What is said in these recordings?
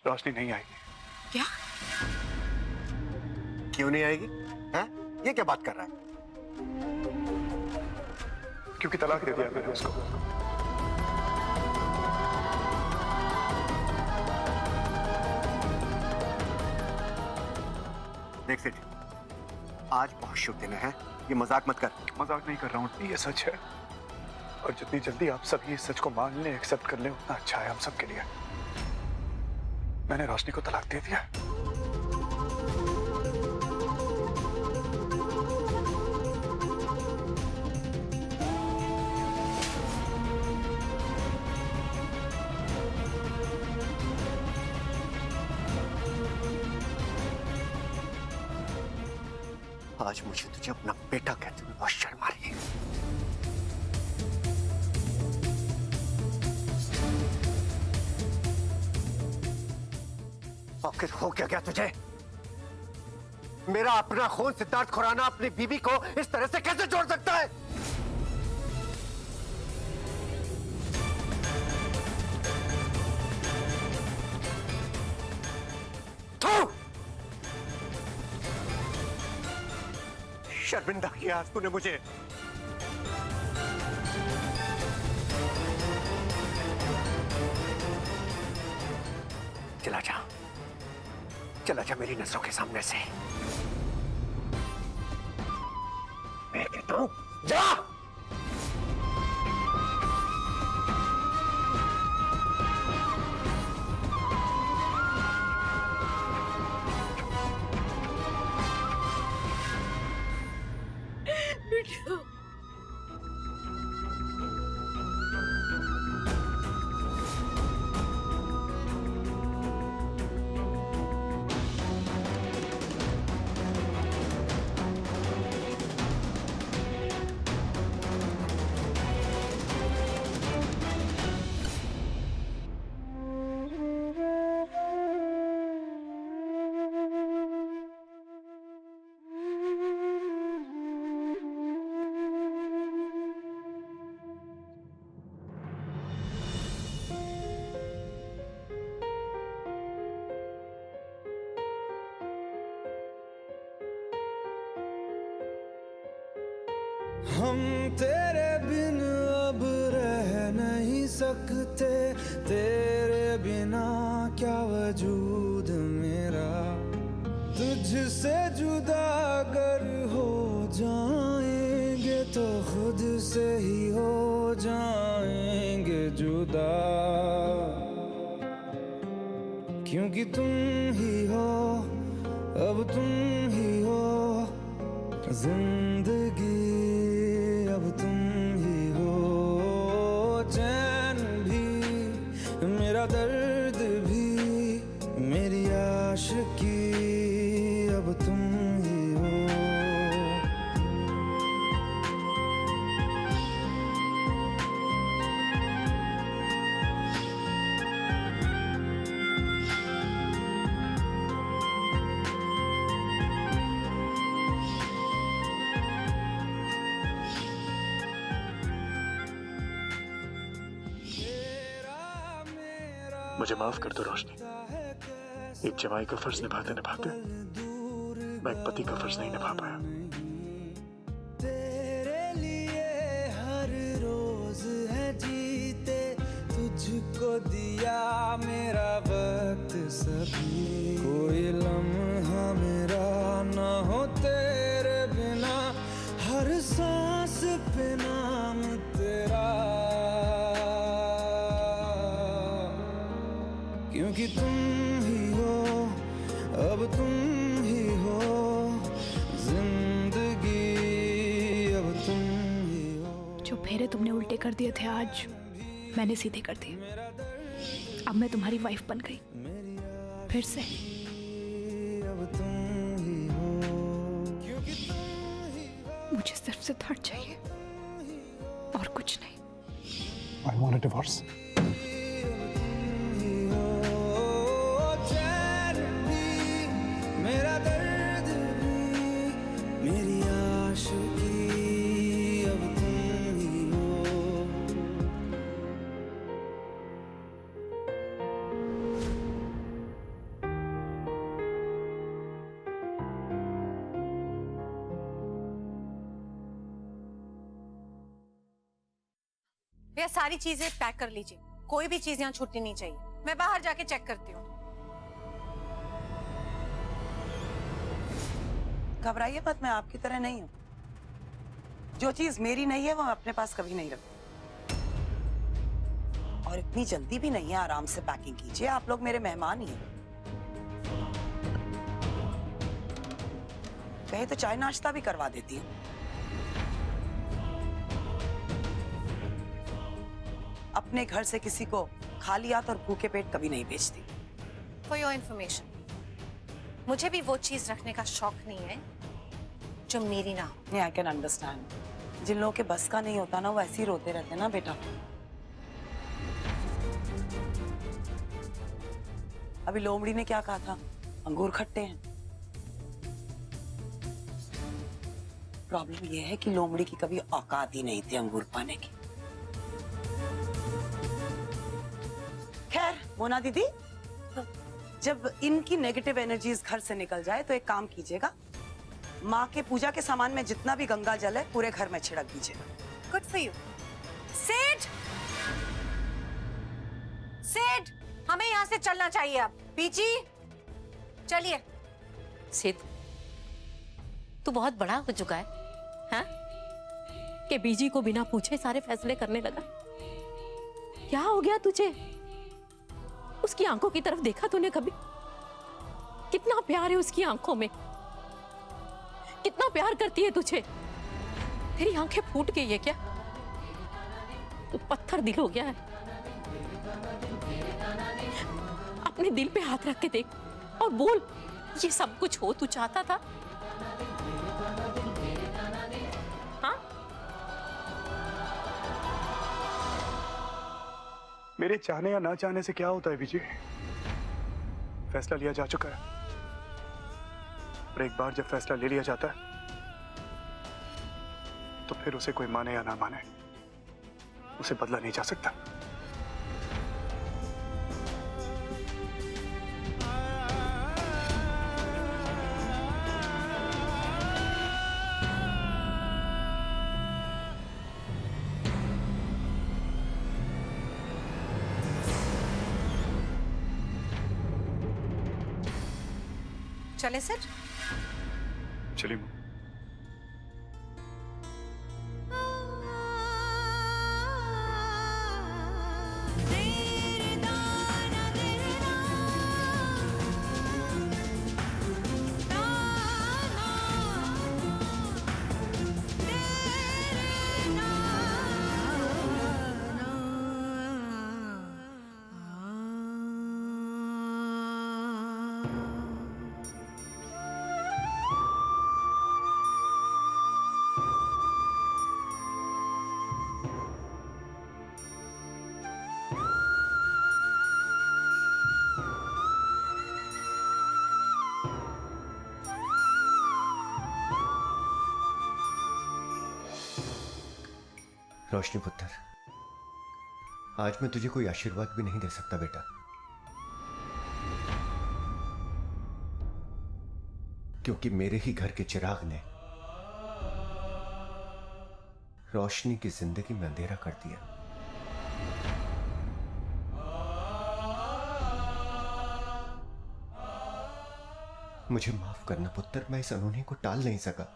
रोशनी नहीं आएगी। क्या? क्यों नहीं आएगी? हैं? ये क्या बात कर रहा है? क्योंकि तलाक दे दिया मैंने उसको। देख सेठ, आज बहुत शुभ दिन है, ये मजाक मत कर। मजाक नहीं कर रहा हूँ, ये सच है। और जितनी जल्दी आप सभी इस सच को मान लें, एक्सेप्ट कर लें, उतना अच्छा है हम सब के लिए। मैंने रोशनी को तलाक दे दिया। आज मुझे तुझे अपना बेटा कहते हुए बहुत शर्म आ रही है। आखिर हो क्या गया तुझे? मेरा अपना खून सिद्धार्थ खुराना अपनी बीवी को इस तरह से कैसे जोड़ सकता है? थू! शर्मिंदा किया आज तूने मुझे। चला जा, चला जा मेरी नजरों के सामने से। मैं कहता हूं जा। बिट्टू, हम तेरे बिन अब रह नहीं सकते, तेरे बिना क्या वजूद मेरा। तुझसे जुदा अगर हो जाएंगे तो खुद से ही हो जाएंगे जुदा, क्योंकि तुम ही हो, अब तुम ही हो जिंदगी, अब तुम ही हो चैन भी, मेरा दर्द भी, मेरी आशिकी, अब तुम ही हो। मुझे माफ कर दो रोशनी। एक जमाई का फर्ज निभाते निभाते मैं एक पति का फर्ज नहीं निभा पाया। तेरे लिए हर रोज है जीते, तुझको दिया मेरा वक्त सभी, कोई लम्हा मेरा ना हो तेरे बिना, हर सांस पे नाम तेरा, क्योंकि तुम ही हो, अब तुम ही हो जिंदगी, अब तुम ही हो। जो फेरे तुमने उल्टे कर दिए थे आज मैंने सीधे कर दिए। अब मैं तुम्हारी वाइफ बन गई फिर से। अब तुम ही हो, क्योंकि तुम ही हो। मुझे सिर्फ सिद्धार्थ चाहिए और कुछ नहीं। I want a divorce. मेरा दर्द भी, मेरी आशिकी, अब तुम ही हो। भैया सारी चीजें पैक कर लीजिए, कोई भी चीज यहाँ छूटनी नहीं चाहिए। मैं बाहर जाके चेक करती हूँ। घबराइए मत, मैं आपकी तरह नहीं हूँ। जो चीज मेरी नहीं है वो मैं अपने पास कभी नहीं रखती। और इतनी जल्दी भी नहीं है, आराम से पैकिंग कीजिए, आप लोग मेरे मेहमान ही हैं। कहे तो चाय नाश्ता भी करवा देती हूँ। अपने घर से किसी को खाली हाथ और भूखे पेट कभी नहीं भेजती। फॉर योर इन्फॉर्मेशन, मुझे भी वो चीज रखने का शौक नहीं है जो मेरी ना हो। I can understand. जिन लोगों के बस का नहीं होता ना, वो ऐसे ही रोते रहते हैं ना बेटा। अभी लोमड़ी ने क्या कहा था? अंगूर खट्टे हैं। प्रॉब्लम ये है कि लोमड़ी की कभी औकात ही नहीं थी अंगूर पाने की। खैर मोना दीदी, जब इनकी नेगेटिव एनर्जीज घर से निकल जाए तो एक काम कीजिएगा, माँ के पूजा के सामान में जितना भी गंगा जल है पूरे घर में छिड़क दीजिएगा। Good for you. सेठ, सेठ, हमें यहाँ से चलना चाहिए अब। बीजी, चलिए। सिद्ध, तू बहुत बड़ा हो चुका है, हाँ? कि बीजी को बिना पूछे सारे फैसले करने लगा। क्या हो गया तुझे? उसकी आंखों की तरफ देखा तूने कभी? कितना प्यार है उसकी आंखों में, कितना प्यार करती है तुझे। तेरी आंखें फूट गई है क्या? तू पत्थर दिल हो गया है। अपने दिल पे हाथ रख के देख और बोल, ये सब कुछ हो तू चाहता था? हाँ? मेरे चाहने या ना चाहने से क्या होता है विजय? फैसला लिया जा चुका है, और एक बार जब फैसला ले लिया जाता है तो फिर उसे कोई माने या ना माने, उसे बदला नहीं जा सकता। चले सर? चलिए। रोशनी पुत्र, आज मैं तुझे कोई आशीर्वाद भी नहीं दे सकता बेटा, क्योंकि मेरे ही घर के चिराग ने रोशनी की जिंदगी में अंधेरा कर दिया। मुझे माफ करना पुत्र, मैं इस अनहोनी को टाल नहीं सका।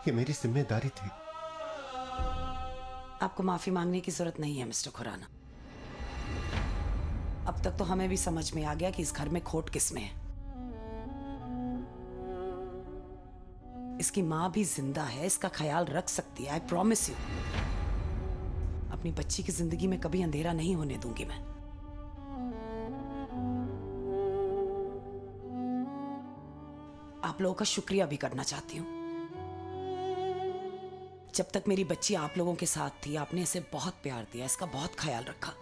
ये मेरी जिम्मेदारी थी। आपको माफी मांगने की जरूरत नहीं है मिस्टर खुराना। अब तक तो हमें भी समझ में आ गया कि इस घर में खोट किसमें है। इसकी मां भी जिंदा है, इसका ख्याल रख सकती है। आई प्रॉमिस यू, अपनी बच्ची की जिंदगी में कभी अंधेरा नहीं होने दूंगी मैं। आप लोगों का शुक्रिया भी करना चाहती हूँ। जब तक मेरी बच्ची आप लोगों के साथ थी, आपने इसे बहुत प्यार दिया, इसका बहुत ख्याल रखा।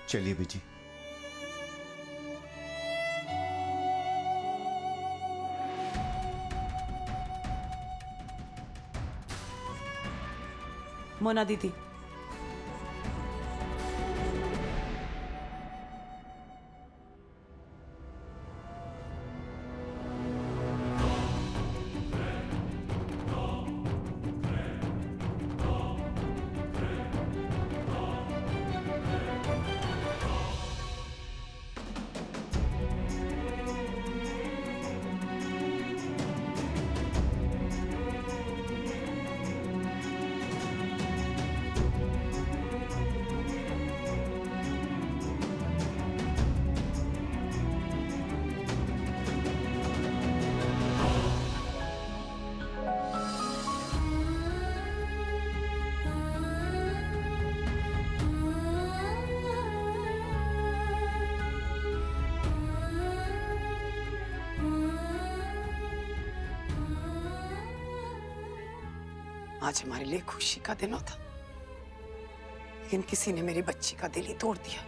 चलिए बीजी। मोना दीदी, आज हमारे लिए खुशी का दिन होता, लेकिन किसी ने मेरी बच्ची का दिल ही तोड़ दिया।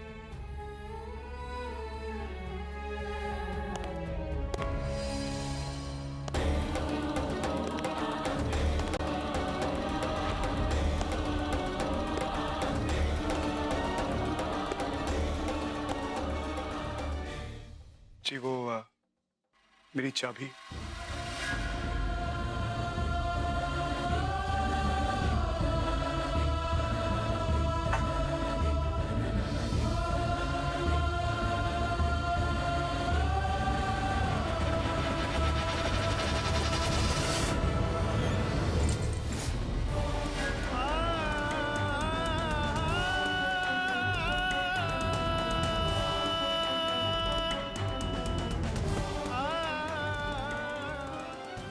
जी वो मेरी चाबी।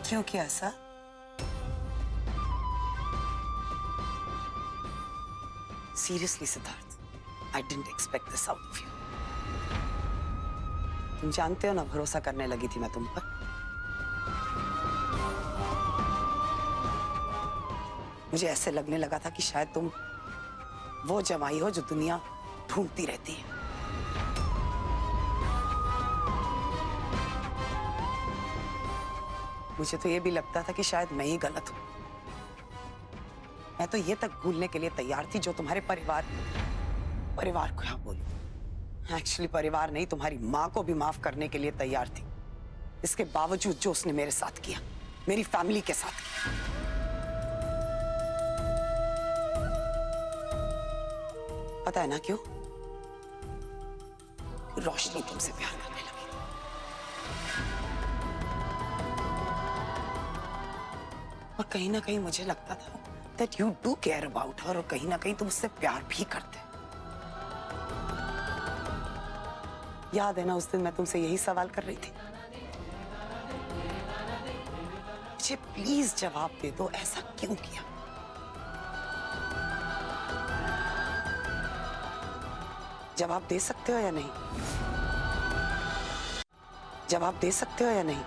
क्यों किया ऐसा? Seriously Siddharth, I didn't expect this out of you. तुम जानते हो ना, भरोसा करने लगी थी मैं तुम पर। मुझे ऐसे लगने लगा था कि शायद तुम वो जमाई हो जो दुनिया ढूंढती रहती है। मुझे तो ये भी लगता था कि शायद मैं ही गलत हूं। मैं तो ये तक भूलने के लिए तैयार थी जो तुम्हारे परिवार को क्या बोलूं, एक्चुअली परिवार नहीं, तुम्हारी माँ को भी माफ करने के लिए तैयार थी। इसके बावजूद जो उसने मेरे साथ किया, मेरी फैमिली के साथ किया। पता है ना क्यों? रोशनी तुमसे प्यार करने लगी। और कहीं ना कहीं मुझे लगता था that you do care about her, और कहीं ना कहीं तुम उससे प्यार भी करते। याद है ना उस दिन मैं तुमसे यही सवाल कर रही थी? मुझे प्लीज जवाब दे दो, ऐसा क्यों किया? जवाब दे सकते हो या नहीं? जवाब दे सकते हो या नहीं?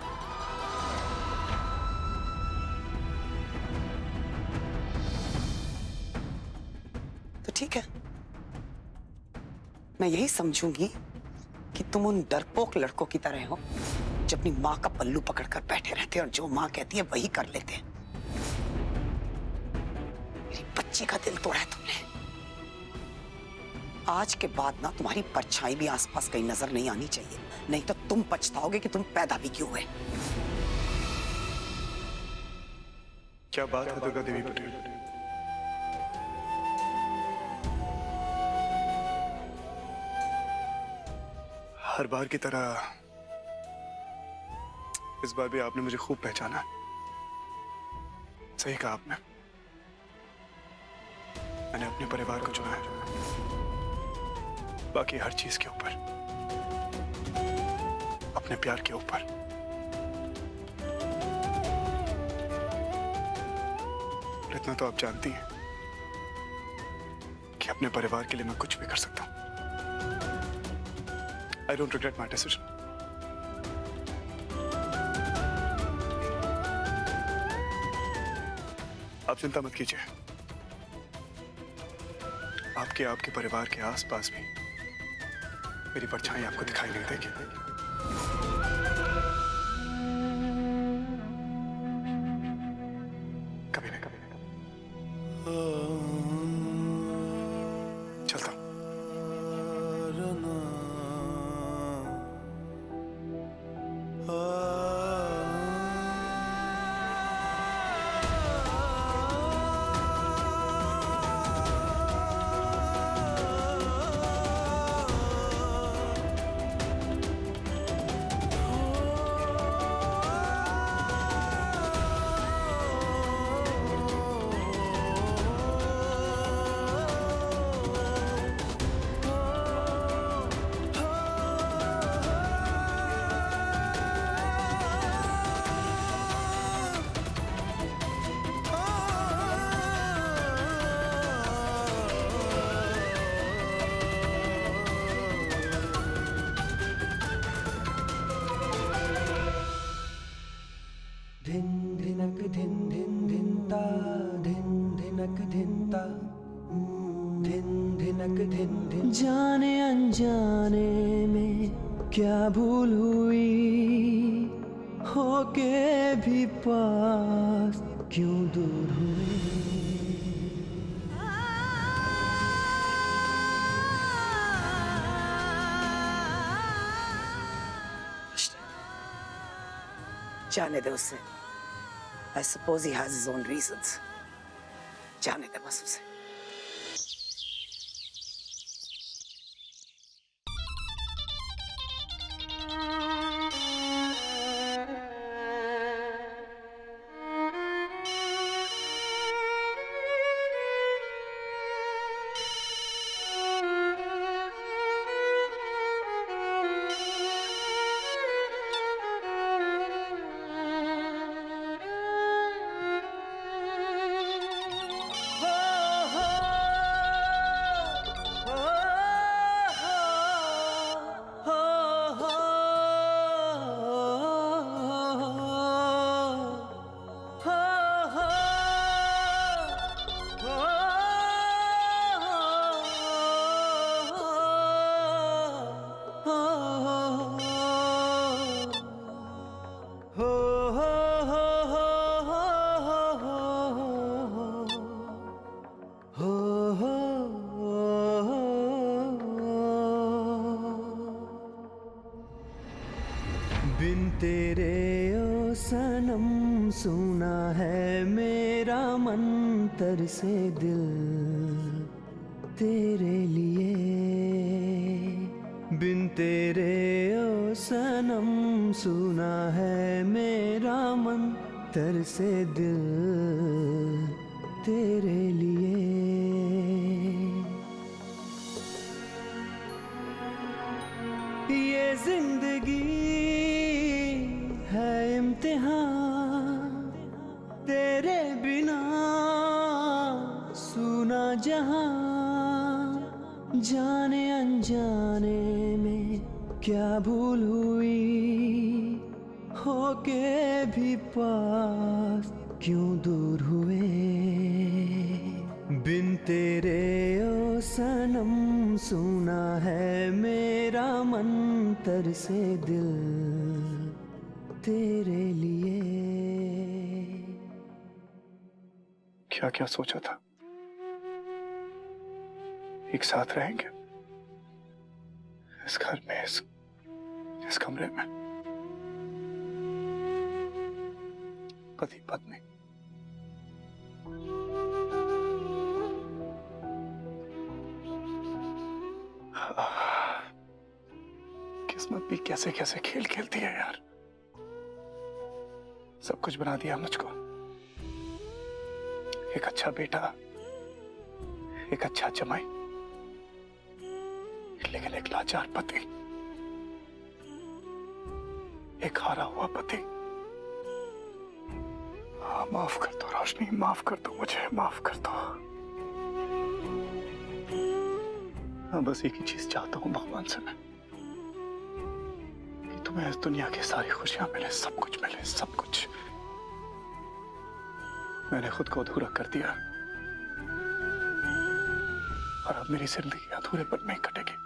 तो ठीक है, मैं यही समझूंगी कि तुम उन डरपोक लड़कों की तरह हो जो अपनी माँ का पल्लू पकड़कर बैठे रहते हैं और जो माँ कहती है वही कर लेते हैं। मेरी बच्ची का दिल तोड़ा है तुमने। आज के बाद ना तुम्हारी परछाई भी आसपास कहीं नजर नहीं आनी चाहिए, नहीं तो तुम पछताओगे कि तुम पैदा भी क्यों हुए। क्या बात है दुर्गा देवी पटेल? हर बार की तरह इस बार भी आपने मुझे खूब पहचाना। सही कहा आपने, मैंने अपने परिवार को चुना है, बाकी हर चीज के ऊपर, अपने प्यार के ऊपर। इतना तो आप जानती हैं कि अपने परिवार के लिए मैं कुछ भी कर सकता हूं। I don't regret my decision. आप चिंता मत कीजिए, आपके परिवार के आसपास भी मेरी परछाई आपको दिखाई नहीं देगी। कभी नहीं, कभी नहीं। चलता हूं। धिन धिनक धिन धिन धिन ता धिन धिनक धिनता धिन धिनक धिन धिन, जाने अनजाने में क्या भूल हुई, होके भी पास क्यों दूर हुए। जाने दे उसे। I suppose he has his own reasons. जाने दे बस उसे। बिन तेरे ओ सनम सुना है मेरा मन तरसे दिल तेरे लिए। बिन तेरे ओ सनम सुना है मेरा मन तरसे दिल तेरे लिए। ये जिंदगी है इम्तिहान, तेरे बिना सुना जहां, जाने अनजाने में क्या भूल हुई, होके भी पास क्यों दूर हुए। बिन तेरे ओ सनम सुना है मेरा मन तरसे दिल तेरे लिए। क्या क्या सोचा था, एक साथ रहेंगे इस घर में, इस कमरे में, पति पत्नी। किस्मत भी कैसे कैसे खेल खेलती है यार। सब कुछ बना दिया मुझको, एक अच्छा बेटा, एक अच्छा जमाई, लेकिन एक लाचार पति, एक हारा हुआ पति। हाँ, माफ कर दो रोशनी, माफ कर दो मुझे, माफ कर दो। हाँ, बस एक ही चीज चाहता हूं भगवान से मैं, कि तुम्हें इस दुनिया की सारी खुशियां मिले, सब कुछ मिले, सब कुछ। मैंने खुद को अधूरा कर दिया और अब मेरी जिंदगी अधूरेपन में ही कटेगी।